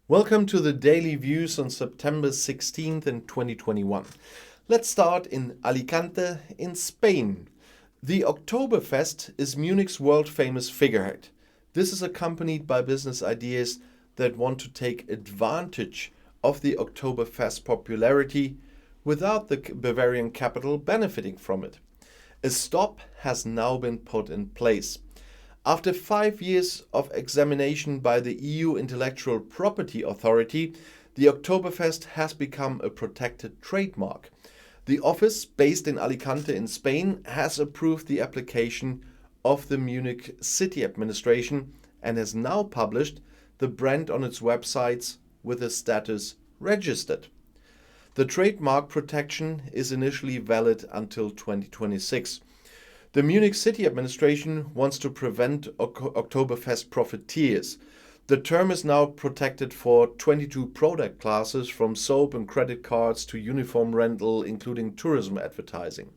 Welcome to the Daily Views on September 16th in 2021. Let's start in Alicante in Spain. The Oktoberfest is Munich's world-famous figurehead. This is accompanied by business ideas that want to take advantage of the Oktoberfest popularity without the Bavarian capital benefiting from it. A stop has now been put in place. After 5 years of examination by the EU Intellectual Property Authority, the Oktoberfest has become a protected trademark. The office, based in Alicante in Spain, has approved the application of the Munich City Administration and has now published the brand on its websites with the status registered. The trademark protection is initially valid until 2026. The Munich City Administration wants to prevent Oktoberfest profiteers. The term is now protected for 22 product classes, from soap and credit cards to uniform rental, including tourism advertising.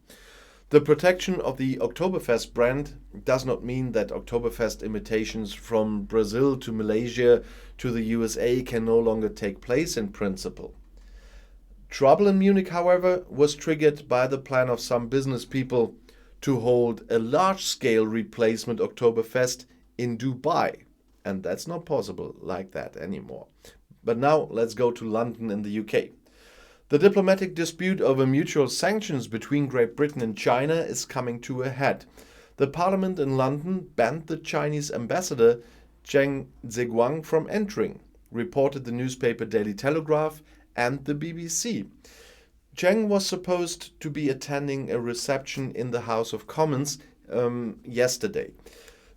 The protection of the Oktoberfest brand does not mean that Oktoberfest imitations from Brazil to Malaysia to the USA can no longer take place in principle. Trouble in Munich, however, was triggered by the plan of some business people to hold a large-scale replacement Oktoberfest in Dubai. And that's not possible like that anymore. But now let's go to London in the UK. The diplomatic dispute over mutual sanctions between Great Britain and China is coming to a head. The Parliament in London banned the Chinese ambassador Zheng Zheguang from entering, reported the newspaper Daily Telegraph and the BBC. Zheng was supposed to be attending a reception in the House of Commons yesterday.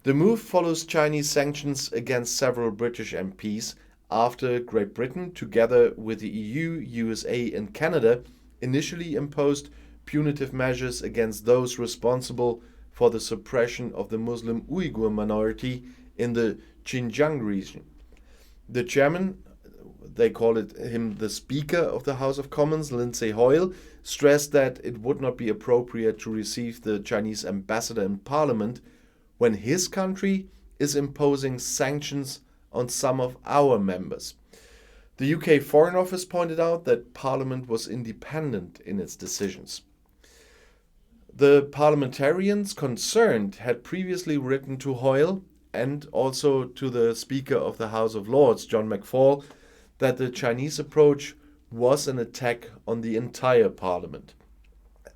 The move follows Chinese sanctions against several British MPs after Great Britain, together with the EU, USA and Canada, initially imposed punitive measures against those responsible for the suppression of the Muslim Uyghur minority in the Xinjiang region. The chairman, they call him the Speaker of the House of Commons, Lindsay Hoyle, stressed that it would not be appropriate to receive the Chinese ambassador in Parliament when his country is imposing sanctions on some of our members. The UK Foreign Office pointed out that Parliament was independent in its decisions. The parliamentarians concerned had previously written to Hoyle and also to the Speaker of the House of Lords, John McFall, that the Chinese approach was an attack on the entire parliament.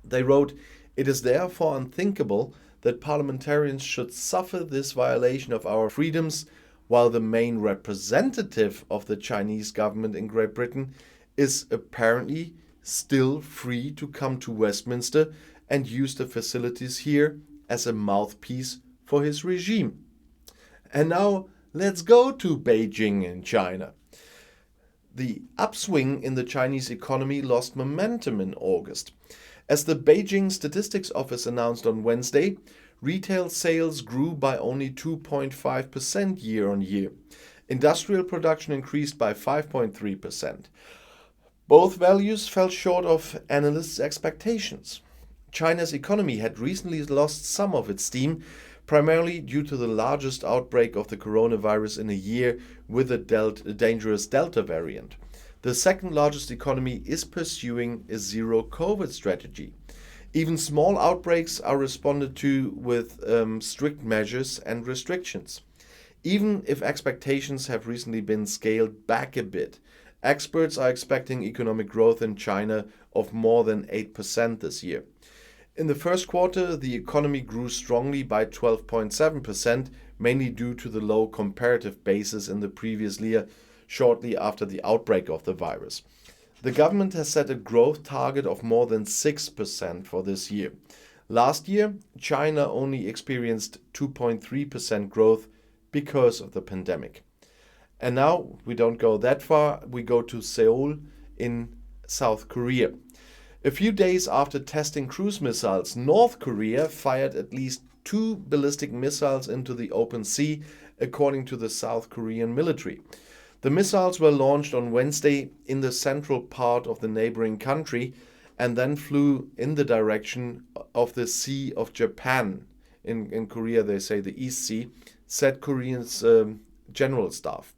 They wrote, "It is therefore unthinkable that parliamentarians should suffer this violation of our freedoms while the main representative of the Chinese government in Great Britain is apparently still free to come to Westminster and use the facilities here as a mouthpiece for his regime." And now let's go to Beijing in China. The upswing in the Chinese economy lost momentum in August. As the Beijing Statistics Office announced on Wednesday, retail sales grew by only 2.5% year-on-year. Industrial production increased by 5.3%. Both values fell short of analysts' expectations. China's economy had recently lost some of its steam, primarily due to the largest outbreak of the coronavirus in a year with a dangerous Delta variant. The second largest economy is pursuing a zero-COVID strategy. Even small outbreaks are responded to with strict measures and restrictions. Even if expectations have recently been scaled back a bit, experts are expecting economic growth in China of more than 8% this year. In the first quarter, the economy grew strongly by 12.7%, mainly due to the low comparative basis in the previous year, shortly after the outbreak of the virus. The government has set a growth target of more than 6% for this year. Last year, China only experienced 2.3% growth because of the pandemic. And now we don't go that far, we go to Seoul in South Korea. A few days after testing cruise missiles, North Korea fired at least 2 ballistic missiles into the open sea, according to the South Korean military. The missiles were launched on Wednesday in the central part of the neighboring country and then flew in the direction of the Sea of Japan. In Korea, they say the East Sea, said Korea's general staff.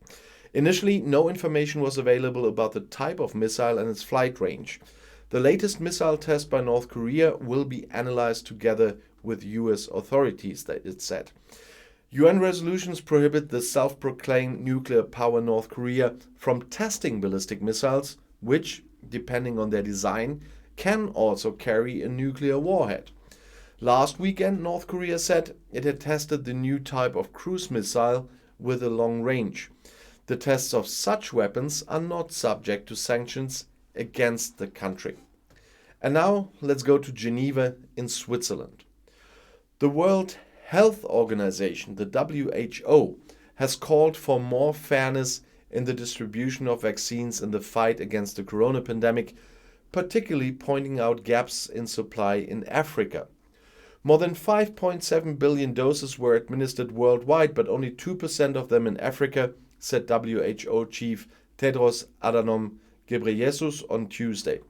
Initially, no information was available about the type of missile and its flight range. The latest missile test by North Korea will be analyzed together with US authorities, it said. UN resolutions prohibit the self-proclaimed nuclear power North Korea from testing ballistic missiles, which, depending on their design, can also carry a nuclear warhead. Last weekend, North Korea said it had tested the new type of cruise missile with a long range. The tests of such weapons are not subject to sanctions against the country. And now let's go to Geneva in Switzerland. The World Health Organization, the WHO, has called for more fairness in the distribution of vaccines in the fight against the corona pandemic, particularly pointing out gaps in supply in Africa. More than 5.7 billion doses were administered worldwide, but only 2% of them in Africa, said WHO Chief Tedros Adhanom Ghebreyesus on Tuesday.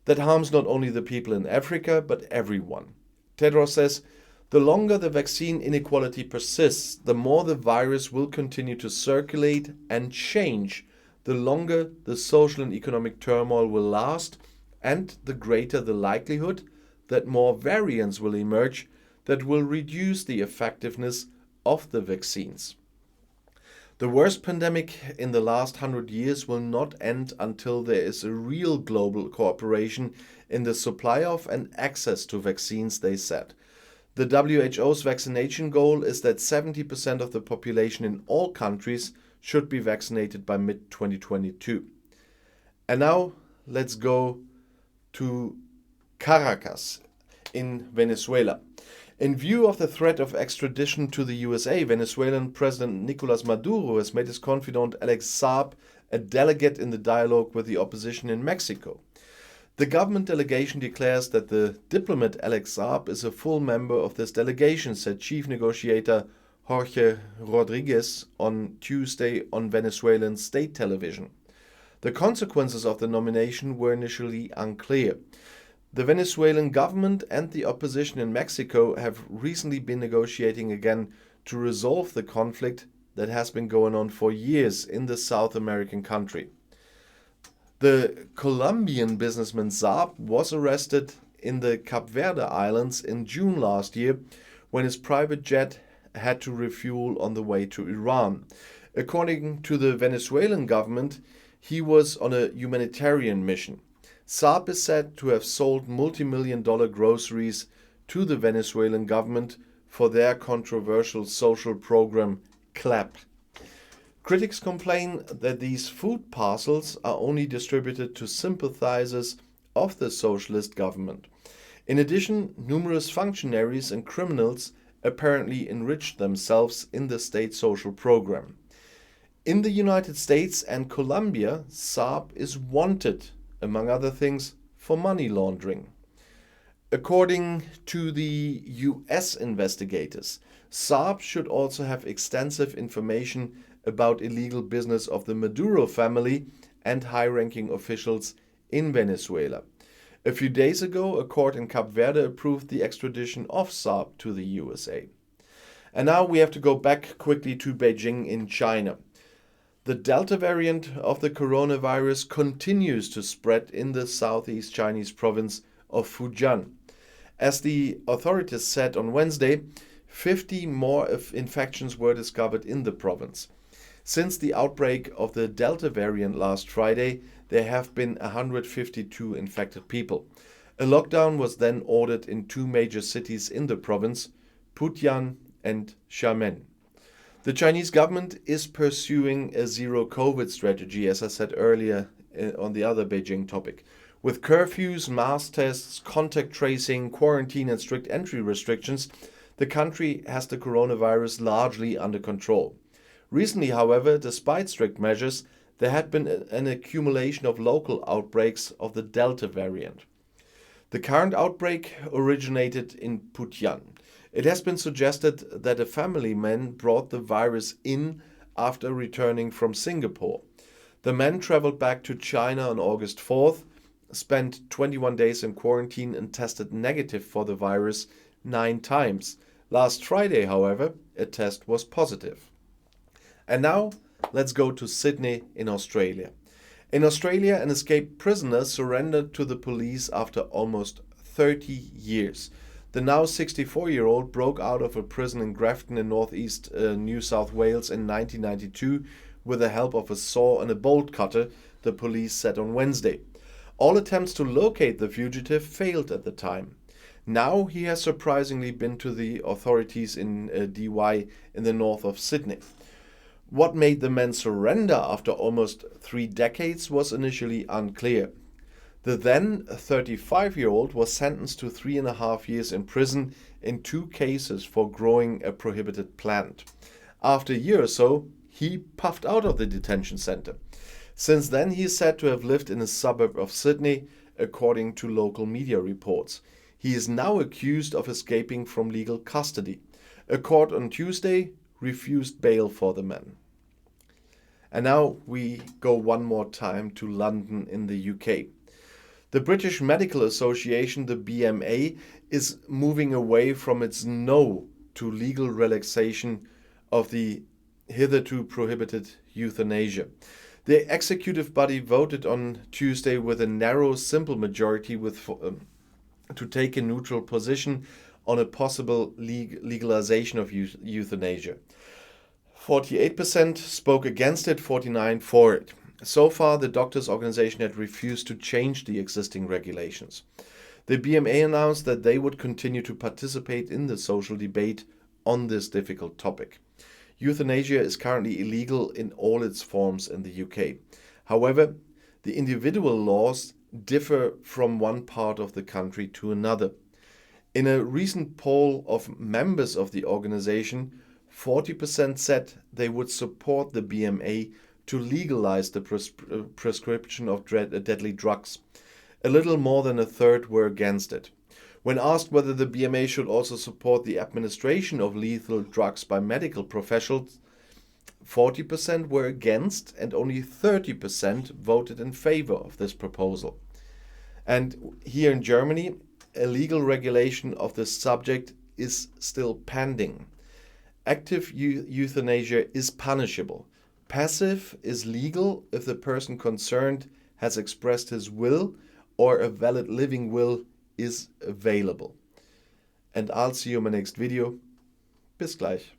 That harms not only the people in Africa, but everyone. Tedros says, the longer the vaccine inequality persists, the more the virus will continue to circulate and change, the longer the social and economic turmoil will last, and the greater the likelihood that more variants will emerge that will reduce the effectiveness of the vaccines. The worst pandemic in the last 100 years will not end until there is a real global cooperation in the supply of and access to vaccines, they said. The WHO's vaccination goal is that 70% of the population in all countries should be vaccinated by mid-2022. And now let's go to Caracas in Venezuela. In view of the threat of extradition to the USA, Venezuelan President Nicolás Maduro has made his confidant Alex Saab a delegate in the dialogue with the opposition in Mexico. The government delegation declares that the diplomat Alex Saab is a full member of this delegation, said chief negotiator Jorge Rodriguez on Tuesday on Venezuelan state television. The consequences of the nomination were initially unclear. The Venezuelan government and the opposition in Mexico have recently been negotiating again to resolve the conflict that has been going on for years in the South American country. The Colombian businessman Saab was arrested in the Cape Verde Islands in June last year when his private jet had to refuel on the way to Iran. According to the Venezuelan government, he was on a humanitarian mission. Saab is said to have sold multi-million-dollar groceries to the Venezuelan government for their controversial social program, CLAP. Critics complain that these food parcels are only distributed to sympathizers of the socialist government. In addition, numerous functionaries and criminals apparently enriched themselves in the state social program. In the United States and Colombia, Saab is wanted, among other things, for money laundering. According to the US investigators, Saab should also have extensive information about illegal business of the Maduro family and high-ranking officials in Venezuela. A few days ago, a court in Cape Verde approved the extradition of Saab to the USA. And now we have to go back quickly to Beijing in China. The Delta variant of the coronavirus continues to spread in the southeast Chinese province of Fujian. As the authorities said on Wednesday, 50 more infections were discovered in the province. Since the outbreak of the Delta variant last Friday, there have been 152 infected people. A lockdown was then ordered in two major cities in the province, Putian and Xiamen. The Chinese government is pursuing a zero-COVID strategy, as I said earlier on the other Beijing topic. With curfews, mass tests, contact tracing, quarantine and strict entry restrictions, the country has the coronavirus largely under control. Recently, however, despite strict measures, there had been an accumulation of local outbreaks of the Delta variant. The current outbreak originated in Putian. It has been suggested that a family man brought the virus in after returning from Singapore. The man traveled back to China on August 4th, spent 21 days in quarantine and tested negative for the virus 9 times. Last Friday, however, a test was positive. And now let's go to Sydney in Australia. In Australia, an escaped prisoner surrendered to the police after almost 30 years. The now 64-year-old broke out of a prison in Grafton in northeast New South Wales in 1992 with the help of a saw and a bolt cutter, the police said on Wednesday. All attempts to locate the fugitive failed at the time. Now he has surprisingly been to the authorities in DY in the north of Sydney. What made the man surrender after almost 3 decades was initially unclear. The then 35-year-old was sentenced to 3.5 years in prison in 2 cases for growing a prohibited plant. After a year or so, he puffed out of the detention center. Since then, he is said to have lived in a suburb of Sydney, according to local media reports. He is now accused of escaping from legal custody. A court on Tuesday refused bail for the man. And now we go one more time to London in the UK. The British Medical Association, the BMA, is moving away from its no to legal relaxation of the hitherto prohibited euthanasia. The executive body voted on Tuesday with a narrow, simple majority to take a neutral position on a possible legalization of euthanasia. 48% spoke against it, 49% for it. So far, the doctors' organization had refused to change the existing regulations. The BMA announced that they would continue to participate in the social debate on this difficult topic. Euthanasia is currently illegal in all its forms in the UK. However, the individual laws differ from one part of the country to another. In a recent poll of members of the organization, 40% said they would support the BMA to legalize the prescription of deadly drugs. A little more than a third were against it. When asked whether the BMA should also support the administration of lethal drugs by medical professionals, 40% were against and only 30% voted in favor of this proposal. And here in Germany, a legal regulation of this subject is still pending. Active euthanasia is punishable. Passive is legal if the person concerned has expressed his will or a valid living will is available. And I'll see you in my next video. Bis gleich.